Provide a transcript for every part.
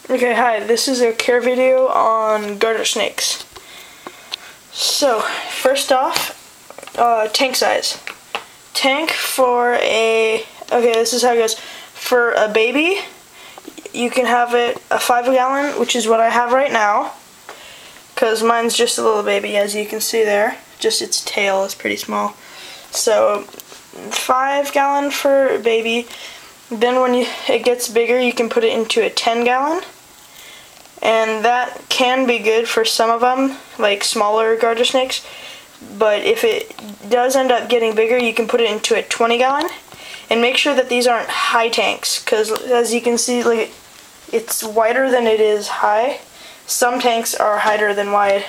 Okay, hi, this is a care video on garter snakes. So, first off, tank size. Tank for okay, this is how it goes. For a baby, you can have it a 5-gallon, which is what I have right now, because mine's just a little baby, as you can see there. Just its tail is pretty small. So, 5-gallon for baby. Then when it gets bigger, you can put it into a 10-gallon. And that can be good for some of them, like smaller garter snakes. But if it does end up getting bigger, you can put it into a 20-gallon. And make sure that these aren't high tanks, because as you can see, like, it's wider than it is high. Some tanks are higher than wide,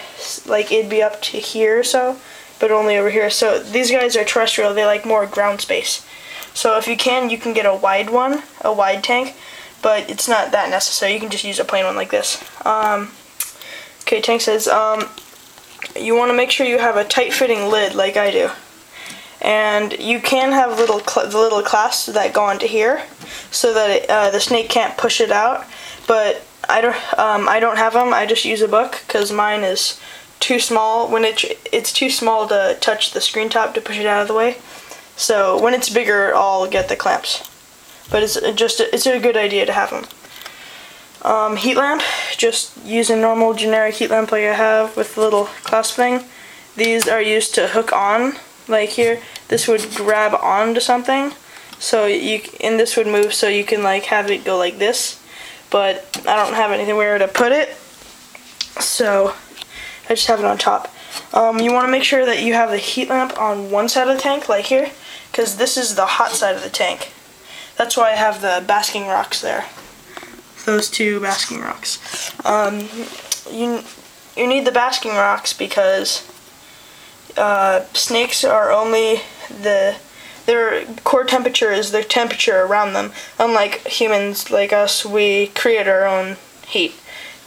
like it'd be up to here or so, but only over here. So these guys are terrestrial, they like more ground space. So if you can get a wide one, a wide tank, but it's not that necessary. You can just use a plain one like this. Okay, tank says, you want to make sure you have a tight-fitting lid like I do. And you can have the little clasps that go onto here, so that the snake can't push it out. But I don't have them. I just use a book because mine is too small. When it's too small to touch the screen top to push it out of the way. So when it's bigger, I'll get the clamps. But it's a good idea to have them. Heat lamp, just use a normal generic heat lamp like I have with the little clasp thing. These are used to hook on, like here. This would grab onto something, so and this would move, so you can like have it go like this. But I don't have anywhere to put it, so I just have it on top. You want to make sure that you have the heat lamp on one side of the tank, like here, because this is the hot side of the tank. That's why I have the basking rocks there. Those two basking rocks. You need the basking rocks because snakes are only their core temperature is the temperature around them. Unlike humans like us, we create our own heat.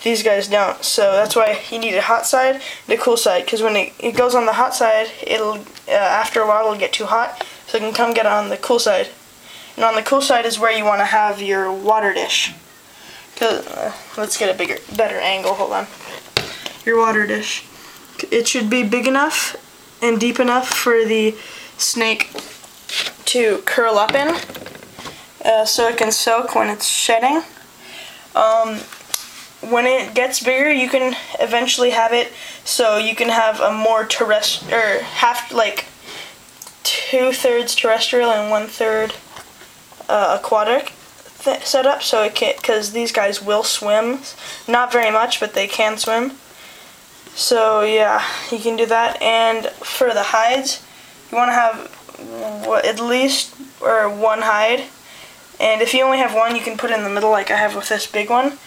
These guys don't. So that's why you need a hot side and a cool side. Because when it goes on the hot side, it'll after a while it'll get too hot. So it can come get on the cool side. And on the cool side is where you want to have your water dish. Let's get a better angle, hold on. Your water dish. It should be big enough and deep enough for the snake to curl up in, so it can soak when it's shedding. When it gets bigger, you can eventually have it so you can have a more like 2/3 terrestrial and 1/3 aquatic setup, so it can, because these guys will swim, not very much, but they can swim. So yeah, you can do that. And for the hides, you want to have at least one hide. And if you only have one, you can put it in the middle, like I have with this big one.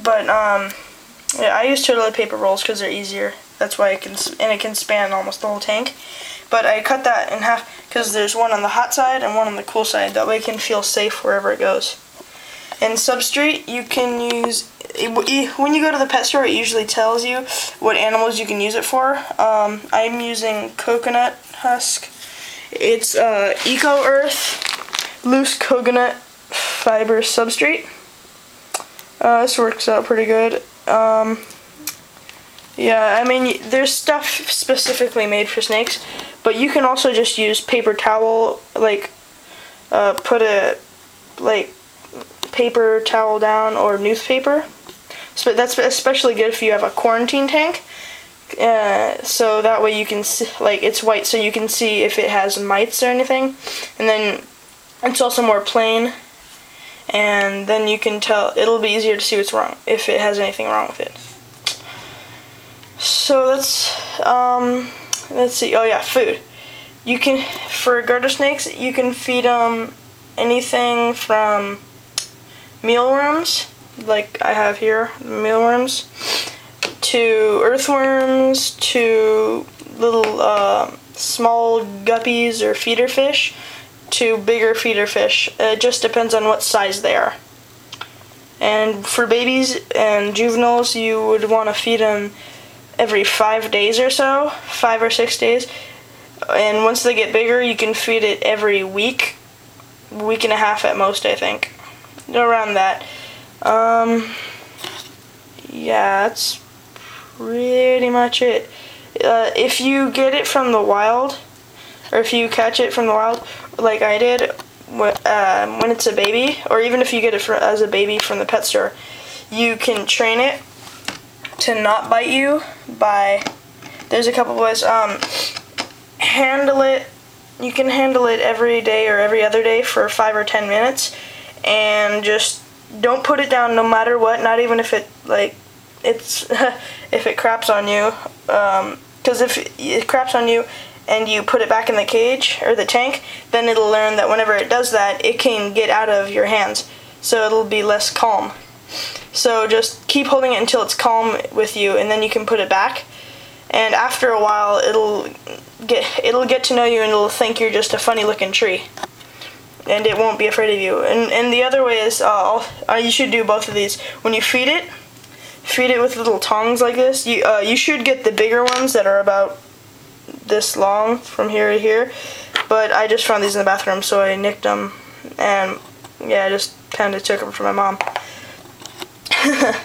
But yeah, I use toilet paper rolls because they're easier. That's why it can span almost the whole tank. But I cut that in half because there's one on the hot side and one on the cool side. That way it can feel safe wherever it goes. And substrate, you can use, when you go to the pet store, it usually tells you what animals you can use it for. I'm using coconut husk. It's Eco Earth loose coconut fiber substrate. This works out pretty good. Yeah, I mean, there's stuff specifically made for snakes, but you can also just use paper towel, like put a paper towel down or newspaper. So that's especially good if you have a quarantine tank. So that way you can see, like, it's white, so you can see if it has mites or anything. And then it's also more plain, and then you can tell, it'll be easier to see what's wrong if it has anything wrong with it. So let's see. Oh yeah, food. You can, for garter snakes, you can feed them anything from mealworms, like I have here, mealworms, to earthworms, to little small guppies or feeder fish, to bigger feeder fish. It just depends on what size they are. And for babies and juveniles, you would want to feed them every 5 days or so, 5 or 6 days. And once they get bigger, you can feed it every week and a half at most, I think. Around that. yeah, that's pretty much it. If you get it from the wild, or if you catch it from the wild, like I did, when it's a baby, or even if you get it as a baby from the pet store, you can train it to not bite you by, there's a couple ways. Handle it, you can handle it every day or every other day for 5 or 10 minutes, and just don't put it down no matter what, not even if it, like, it's, if it craps on you, because if it craps on you and you put it back in the cage, or the tank, then it'll learn that whenever it does that, it can get out of your hands, so it'll be less calm. So just keep holding it until it's calm with you, and then you can put it back, and after a while, it'll get to know you, and it'll think you're just a funny looking tree, and it won't be afraid of you. And the other way is, you should do both of these. When you feed it with little tongs like this. You should get the bigger ones that are about this long from here to here, but I just found these in the bathroom, so I nicked them, and yeah, I just kind of took them from my mom.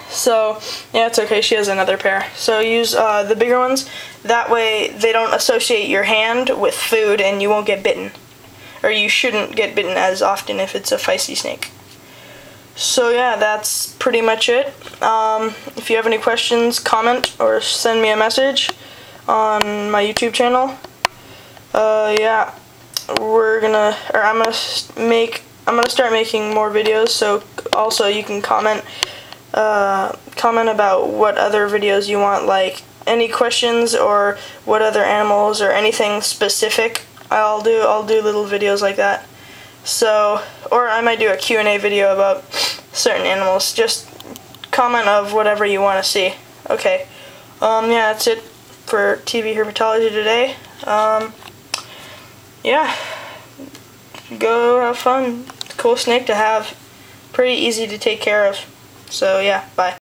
So yeah, it's okay, she has another pair. So use the bigger ones, that way they don't associate your hand with food and you won't get bitten, or you shouldn't get bitten as often if it's a feisty snake. So yeah, that's pretty much it. If you have any questions, comment or send me a message on my YouTube channel. Yeah, I'm gonna start making more videos, so also you can comment about what other videos you want, like any questions or what other animals or anything specific. I'll do little videos like that. So, or I might do a Q&A video about certain animals. Just comment of whatever you want to see. Okay. Yeah, that's it for TV herpetology today. Yeah. Go have fun. It's a cool snake to have. Pretty easy to take care of. So yeah, bye.